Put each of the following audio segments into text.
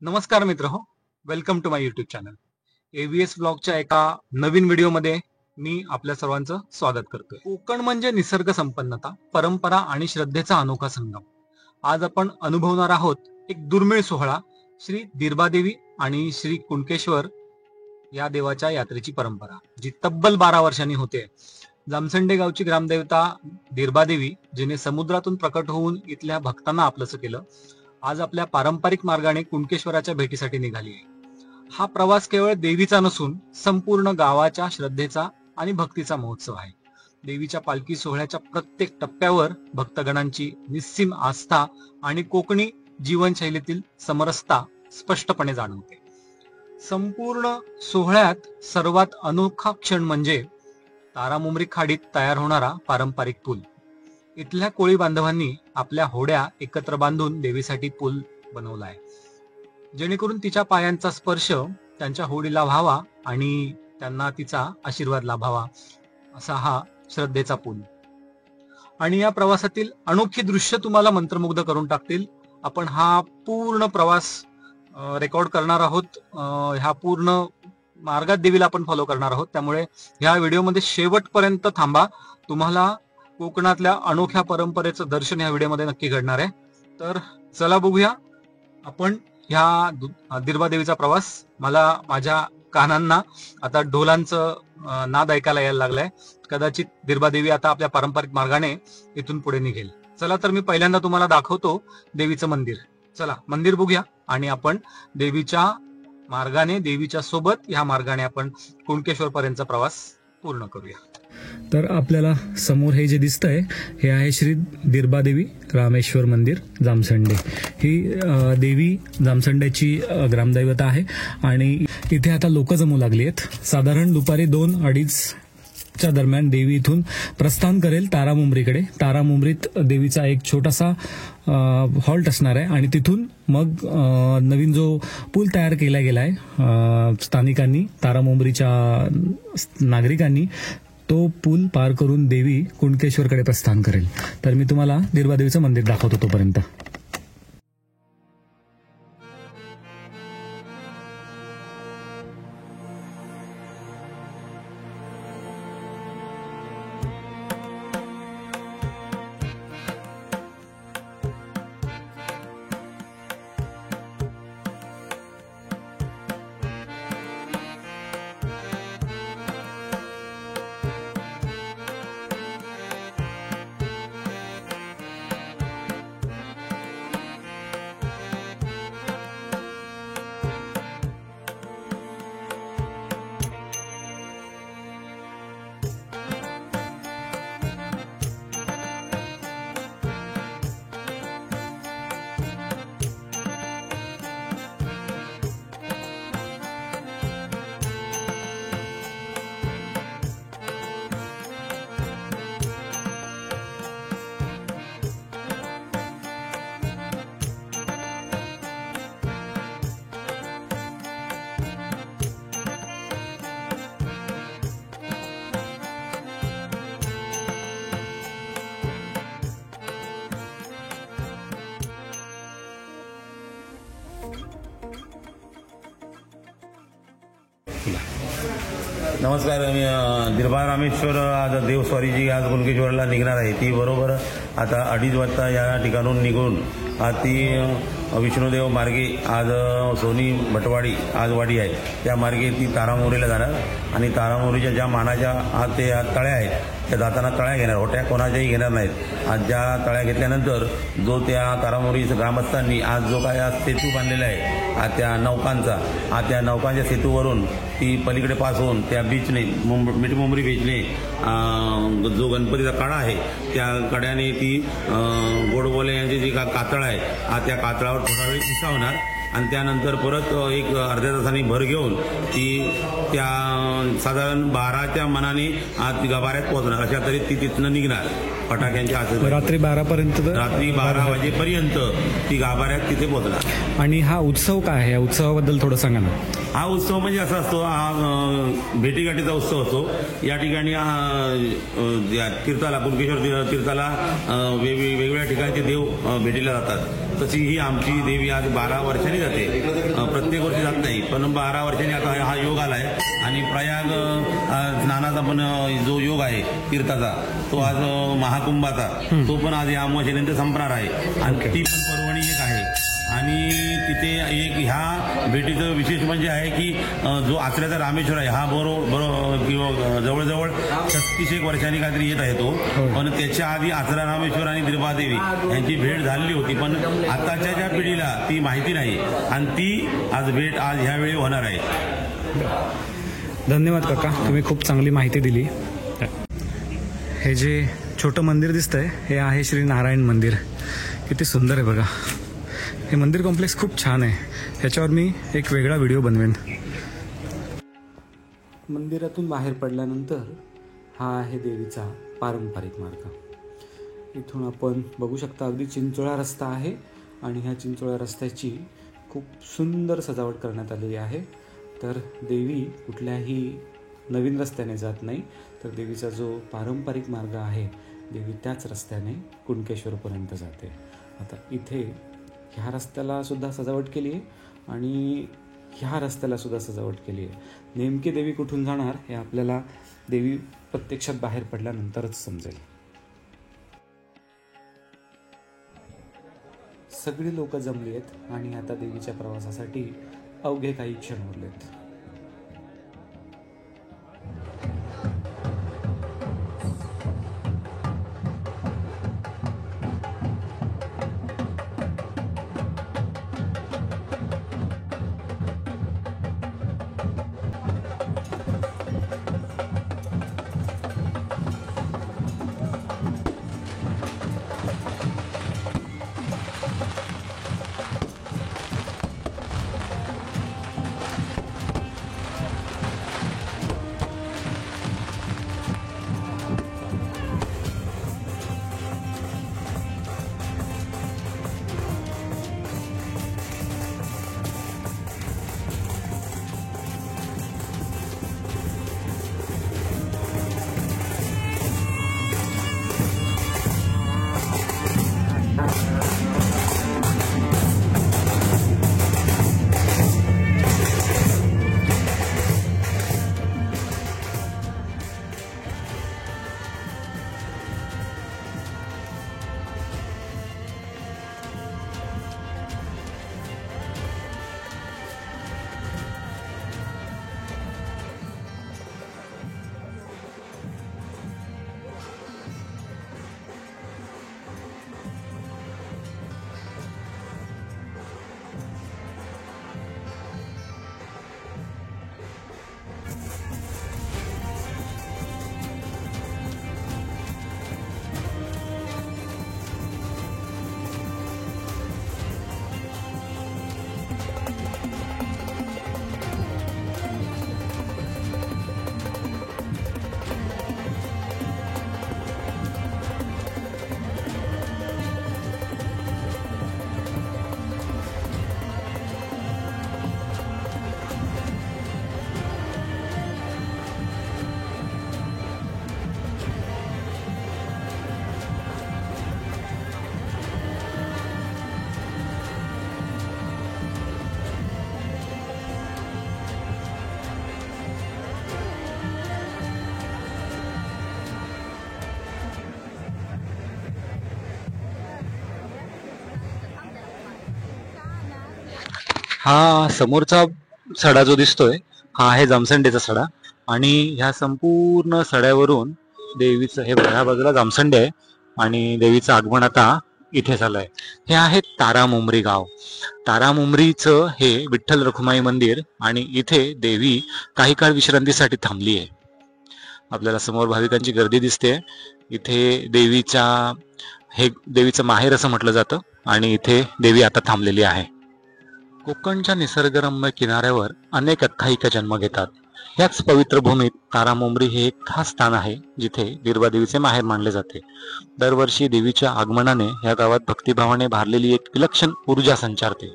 नमस्कार मित्र हो, welcome to my YouTube channel. AVS ब्लॉगच्या एका नवीन व्हिडिओमध्ये मी आपल्या सर्वांचं स्वागत करतोय. कोकण म्हणजे निसर्ग संपन्नता, परंपरा आणि श्रद्धेचा अनोखा संगम. आज आपण अनुभवणार आहोत एक दुर्मिळ सोहळा, श्री दिरबादेवी आणि श्री कुणकेश्वर या देवाच्या यात्रेची परंपरा, जी तब्बल 12 वर्षांनी होते. जामसंडे गावची ग्रामदेवता दिरबादेवी, जिने समुद्रातून प्रकट होऊन इथल्या भक्तांना आपलंसं केलं, आज आपल्या पारंपरिक मार्गाने कुणकेश्वराच्या भेटीसाठी निघाली आहे. हा प्रवास केवळ देवीचा नसून संपूर्ण गावाच्या श्रद्धेचा आणि भक्तीचा महोत्सव आहे. देवीच्या पालखी सोहळ्याच्या प्रत्येक टप्प्यावर भक्तगणांची निस्सीम आस्था आणि कोकणी जीवनशैलीतील समरसता स्पष्टपणे जाणवते. संपूर्ण सोहळ्यात सर्वात अनोखा क्षण म्हणजे तारामुमरी खाडीत तयार होणारा पारंपरिक पूल. इथल्या कोळी बांधवांनी आपल्या होड्या एकत्र बांधून देवीसाठी पूल बनवलाय, जेणेकरून तिच्या पायांचा स्पर्श त्यांच्या होडीला व्हावा आणि त्यांना तिचा आशीर्वाद लाभावा, असा हा श्रद्धेचा पूल. आणि या प्रवासातील अनोखी दृश्य तुम्हाला मंत्रमुग्ध करून टाकतील. आपण हा पूर्ण प्रवास रेकॉर्ड करणार आहोत. ह्या पूर्ण मार्गात देवीला आपण फॉलो करणार आहोत, त्यामुळे ह्या व्हिडिओमध्ये शेवटपर्यंत थांबा. तुम्हाला कोकणातल्या अनोख्या परंपरेचं दर्शन या व्हिडिओमध्ये नक्की घडणार आहे. तर चला बघूया आपण ह्या दिरबादेवीचा प्रवास. मला माझ्या कानांना आता ढोलांचं नाद ऐकायला यायला लागलाय. कदाचित दिरबादेवी आता आपल्या पारंपरिक मार्गाने इथून पुढे निघेल. चला तर मी पहिल्यांदा तुम्हाला दाखवतो देवीचं मंदिर. चला मंदिर बघूया आणि आपण देवीच्या मार्गाने, देवीच्या सोबत ह्या मार्गाने आपण कुणकेश्वर पर्यंतचा प्रवास पूर्ण करूया. तर आपल्याला समोर हे जे दिसतंय हे आहे श्री दिरबादेवी रामेश्वर मंदिर जामसंडे. ही देवी जामसंडेची ग्रामदैवता आहे आणि इथे आता लोक जमू लागली आहेत. साधारण दुपारी 2-2:30च्या दरम्यान देवी इथून प्रस्थान करेल तारामुमरीकडे. तारामुमरीत देवीचा एक छोटासा हॉल्ट असणार आहे आणि तिथून मग नवीन जो पूल तयार केला गेला आहे स्थानिकांनी, तारामुमरीच्या नागरिकांनी, तो पूल पार करून देवी कुणकेश्वरकडे प्रस्थान करेल. तर मी तुम्हाला दिरबादेवीचं मंदिर दाखवतो तोपर्यंत. नमस्कार. मी दिरबा रामेश्वर आज देवस्वारीची आज कुणकेश्वरला निघणार आहे. ती बरोबर आता 2:30 वाजता या ठिकाणून निघून आज ती विष्णुदेव मार्गे आज सोनी भटवाडी आज वाडी आहे त्या मार्गे ती तारामोरीला जाणार आणि तारामोरीच्या ज्या मानाच्या आज ते तळ्या आहेत त्या जाताना तळ्या घेणार, होट्या कोणाच्याही घेणार नाहीत. आज ज्या तळ्या घेतल्यानंतर जो त्या तारामोरी ग्रामस्थांनी आज जो काय आज सेतू बांधलेला आहे आज त्या नौकांचा, आज त्या नौकांच्या सेतूवरून ती पलीकडे पास होऊन त्या बीचने मिठमुंबरी बीचने जो गणपतीचा कडा आहे त्या कड्याने ती गोडबोले यांची जी कातळ आहे आज त्या कातळावर थोडा वेळ विसावणार आणि त्यानंतर परत एक अर्ध्या तासांनी भर घेऊन ती त्या साधारण 12च्या मनाने आज गाभाऱ्यात पोहोचणार. अशा तरी ती तिथनं निघणार फटाक्यांच्या आसपास. रात्री 12पर्यंत, रात्री 12 वाजेपर्यंत ती गाभाऱ्यात तिथे पोहोचणार. आणि हा उत्सव काय आहे, या उत्सवाबद्दल थोडं सांगा ना. हा उत्सव म्हणजे असा असतो, हा भेटीगाठीचा उत्सव असतो. या ठिकाणी तीर्थाला, कुणकेश्वर तीर्थाला वेगवेगळ्या ठिकाणचे देव भेटीला जातात. तशी ही आमची देवी आज 12 वर्षांनी जाते. प्रत्येक वर्षी जात नाही, पण 12 वर्षांनी आता हा योग आलाय. आणि प्रयाग स्नानाचा पण जो योग आहे तीर्थाचा, तो आज महाकुंभाचा, तो पण आज या अमावस्येनंतर संपणार आहे. आणि ती पण पर्वणी एक आहे. आणि तिथे एक ह्या भेटीचं विशेष म्हणजे आहे की जो आचऱ्याचा रामेश्वर आहे हा बरोबर किंवा जवळजवळ 36 वर्षांनी काहीतरी येत आहे तो. पण त्याच्या आधी आचरा रामेश्वर आणि दिरबादेवी यांची भेट झालेली होती, पण आताच्या ज्या पिढीला ती माहिती नाही. आणि ती आज भेट आज ह्यावेळी होणार आहे. धन्यवाद काका, तुम्ही खूप चांगली माहिती दिली. हे जे छोटं मंदिर दिसतंय हे आहे श्री नारायण मंदिर. किती सुंदर आहे बघा. हे मंदिर कॉम्प्लेक्स खूप छान आहे. ह्याच्यावर मी एक वेगळा व्हिडिओ बनवेन. मंदिरातून बाहेर पडल्यानंतर हा आहे देवीचा पारंपरिक मार्ग. इथून आपण बघू शकता अगदी चिंचोळा रस्ता आहे आणि ह्या चिंचोळा रस्त्याची खूप सुंदर सजावट करण्यात आलेली आहे. तर देवी कुठल्याही नवीन रस्त्याने जात नाही, तर देवीचा जो पारंपरिक मार्ग आहे देवी त्याच रस्त्याने कुणकेश्वरपर्यंत जाते. आता इथे ह्या रस्त्याला सुद्धा सजावट केली आहे आणि ह्या रस्त्याला सुद्धा सजावट केली आहे. नेमकी देवी कुठून जाणार हे आपल्याला देवी प्रत्यक्षात बाहेर पडल्यानंतरच समजेल. सगळी लोक जमली आहेत आणि आता देवीच्या प्रवासासाठी अवघे काही क्षण उरलेत. हा समोरचा सडा जो दिसतोय हा आहे जामसंडेचा सडा. आणि ह्या संपूर्ण सड्यावरून देवीचं हे ह्या बाजूला जामसंडे आहे आणि देवीचं आगमन आता इथे झालंय. हे आहे तारामुंबरी गाव. तारामुंबरीचं हे विठ्ठल रखुमाई मंदिर आणि इथे देवी काही काळ विश्रांतीसाठी थांबली आहे. आपल्याला समोर भाविकांची गर्दी दिसते. इथे देवीचं माहेर असं म्हटलं जातं आणि इथे देवी आता थांबलेली आहे. कोकणच्या निसर्गरम्य किनाऱ्यावर अनेक आख्यायिका जन्म घेतात. याच पवित्र भूमीत तारामुंबरी हे एक खास स्थान आहे जिथे दिरबा देवीचे माहेर मानले जाते. दरवर्षी देवीच्या आगमनाने या गावात भक्तिभावाने भारलेली एक विलक्षण ऊर्जा संचारते.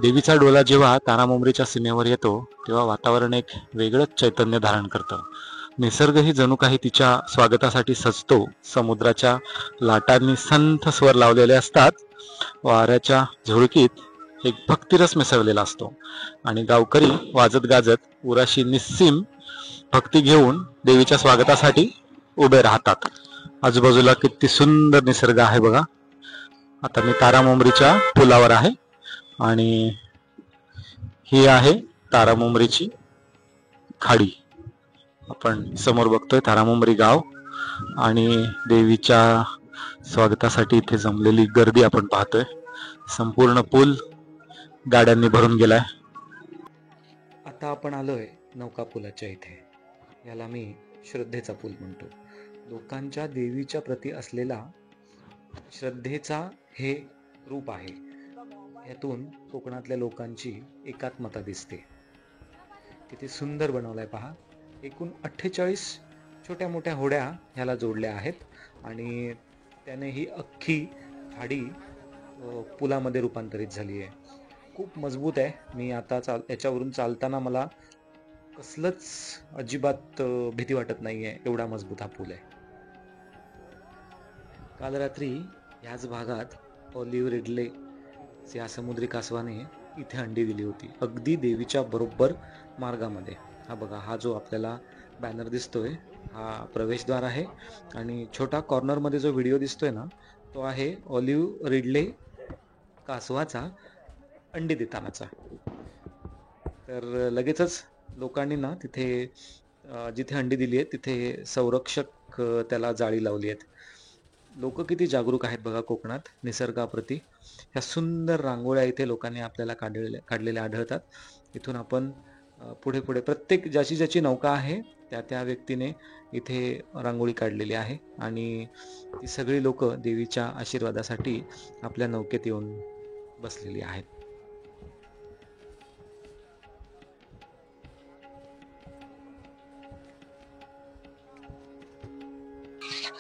देवीचा डोला जेव्हा तारामुंबरीच्या सीमेवर येतो तेव्हा वातावरण एक वेगळंच चैतन्य धारण करतं. निसर्ग ही जणू काही तिच्या स्वागतासाठी सजतो. समुद्राच्या लाटांनी संथ स्वर लावलेले असतात. वाऱ्याच्या झुळकीत एक भक्तिरस मिसळलेला असतो आणि गावकरी वाजत गाजत उराशी निस्सीम भक्ती घेऊन देवीच्या स्वागतासाठी उभे राहतात. आजूबाजूला किती सुंदर निसर्ग आहे बघा. आता मी तारामुंबरीच्या पुलावर आहे आणि ही आहे तारामुंबरीची खाडी. आपण समोर बघतोय तारामुंबरी गाव आणि देवीच्या स्वागतासाठी इथे जमलेली गर्दी आपण पाहतोय. संपूर्ण पूल गाड्यांनी भरून गेलाय. आता आपण आलोय नौका पुलाच्या इथे. याला मी श्रद्धेचा पूल म्हणतो. लोकांच्या देवीच्या प्रती असलेला श्रद्धेचा हे रूप आहे. यातून कोकणातल्या लोकांची एकात्मता दिसते. किती सुंदर बनवलाय पहा. एकूण 48 छोट्या मोठ्या होड्या ह्याला जोडल्या आहेत आणि त्याने ही अख्खी खाडी पुलामध्ये रूपांतरित झाली आहे. खूप मजबूत आहे. मी आता याच्यावरून चालताना मला कसलंच अजिबात भीती वाटत नाहीये. एवढा मजबूत हा पूल आहे. काल रात्री ह्याच भागात ऑलिव्ह रिडले या समुद्री कासवाने इथे अंडी दिली होती, अगदी देवीच्या बरोबर मार्गामध्ये. हा बघा, हा जो आपल्याला बॅनर दिसतोय हा प्रवेशद्वार आहे आणि छोटा कॉर्नरमध्ये जो व्हिडिओ दिसतोय ना तो आहे ऑलिव्ह रिडले कासवाचा अंडी देतानाचा. तर लगेचच लोकांनी ना तिथे जिथे अंडी दिली आहे तिथे संरक्षक त्याला जाळी लावली आहेत. लोक किती जागरूक आहेत बघा कोकणात निसर्गाप्रती. ह्या सुंदर रांगोळ्या इथे लोकांनी आपल्याला काढलेल्या आढळतात. इथून आपण पुढे पुढे प्रत्येक ज्याची ज्याची नौका आहे त्या व्यक्तीने इथे रांगोळी काढलेली आहे आणि ती सगळी लोक देवीच्या आशीर्वादासाठी आपल्या नौकेत येऊन बसलेली आहेत.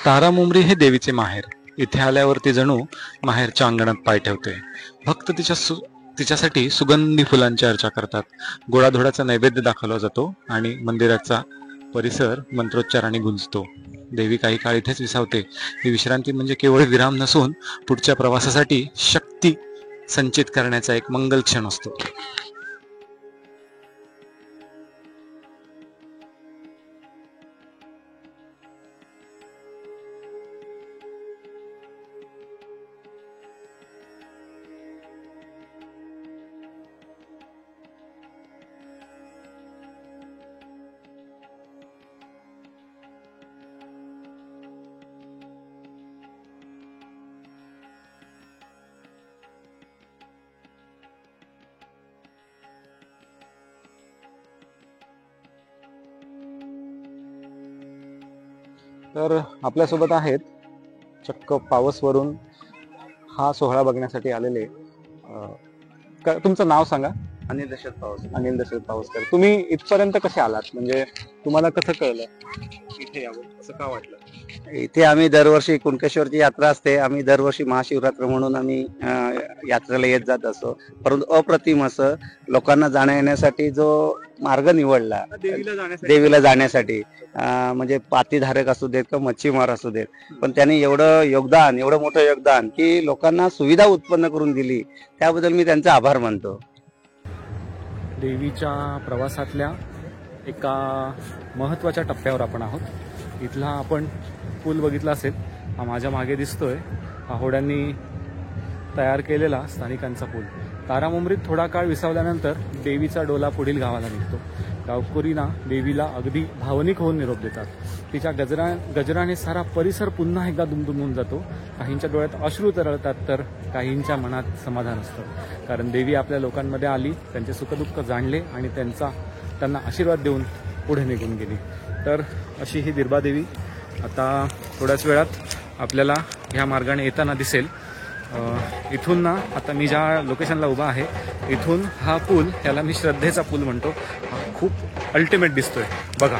तारामुंबरी हे देवीचे माहेर. इथे आल्यावरती जणू माहेरच्या अंगणात पाय ठेवते. भक्त तिच्यासाठी सुगंधी फुलांची अर्चा करतात. गोडाधोडाचा नैवेद्य दाखवला जातो आणि मंदिराचा परिसर मंत्रोच्चाराने गुंजतो. देवी काही काळ इथेच विसावते. ही विश्रांती म्हणजे केवळ विराम नसून पुढच्या प्रवासासाठी शक्ती संचित करण्याचा एक मंगल क्षण असतो. तर आपल्यासोबत आहेत चक्क पावसवरून हा सोहळा बघण्यासाठी आलेले. तुमचं नाव सांगा. अनिल दशरथ पावस. अनिल दशरथ पावसकर. तुम्ही इथपर्यंत कसे आलात, म्हणजे तुम्हाला कसं कळलं इथे यावं, असं का वाटलं? इथे आम्ही दरवर्षी कुणकेश्वरची यात्रा असते. आम्ही दरवर्षी महाशिवरात्र म्हणून आम्ही यात्रेला येत जात असतो. परंतु अप्रतिम असं लोकांना जाण्या येण्यासाठी जो मार्ग निवडला देवीला जाण्यासाठी, म्हणजे पातीधारक असू देत किंवा मच्छीमार असू देत, पण त्यांनी एवढं मोठं योगदान की लोकांना सुविधा उत्पन्न करून दिली, त्याबद्दल मी त्यांचा आभार मानतो. देवीच्या प्रवासातल्या एका महत्त्वाच्या टप्प्यावर आपण आहोत. इथला आपण पूल बघितला असेल, हा माझ्या मागे दिसतोय. हा होड्यांनी तयार केलेला स्थानिकांचा पूल. तारामुंबरीत थोडा काळ विसावल्यानंतर देवीचा डोला पुढील गावाला निघतो. गावकरींना देवीला अगदी भावनिक होऊन निरोप देतात. तिच्या गजराने सारा परिसर पुन्हा एकदा दुमदुमून जातो. काहींच्या डोळ्यात अश्रू तरळतात तर काहींच्या मनात समाधान असतं, कारण देवी आपल्या लोकांमध्ये आली, त्यांचे सुखदुःख जाणले आणि त्यांना आशीर्वाद देऊन पुढे निघून गेली. तर अशी ही दिर्बादेवी आता थोड्याच वेळात आपल्याला ह्या मार्गाने येताना दिसेल. इथून ना, आता मी ज्या लोकेशनला उभा आहे इथून हा पूल, ह्याला मी श्रद्धेचा पूल म्हणतो, हा खूप अल्टिमेट दिसतोय बघा.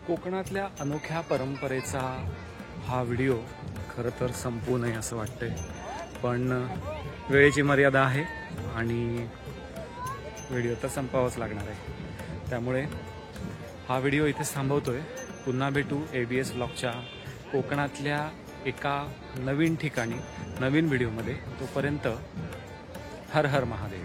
कोकणातल्या अनोख्या परंपरेचा हा व्हिडिओ खरं तर संपू नये असं वाटतंय, पण वेळेची मर्यादा आहे आणि व्हिडिओ तर संपावाच लागणार आहे. त्यामुळे हा व्हिडिओ इथेच थांबवतोय. पुन्हा भेटू ABS ब्लॉगच्या कोकणातल्या एका नवीन ठिकाणी नवीन व्हिडिओमध्ये. तोपर्यंत हर हर महादेव.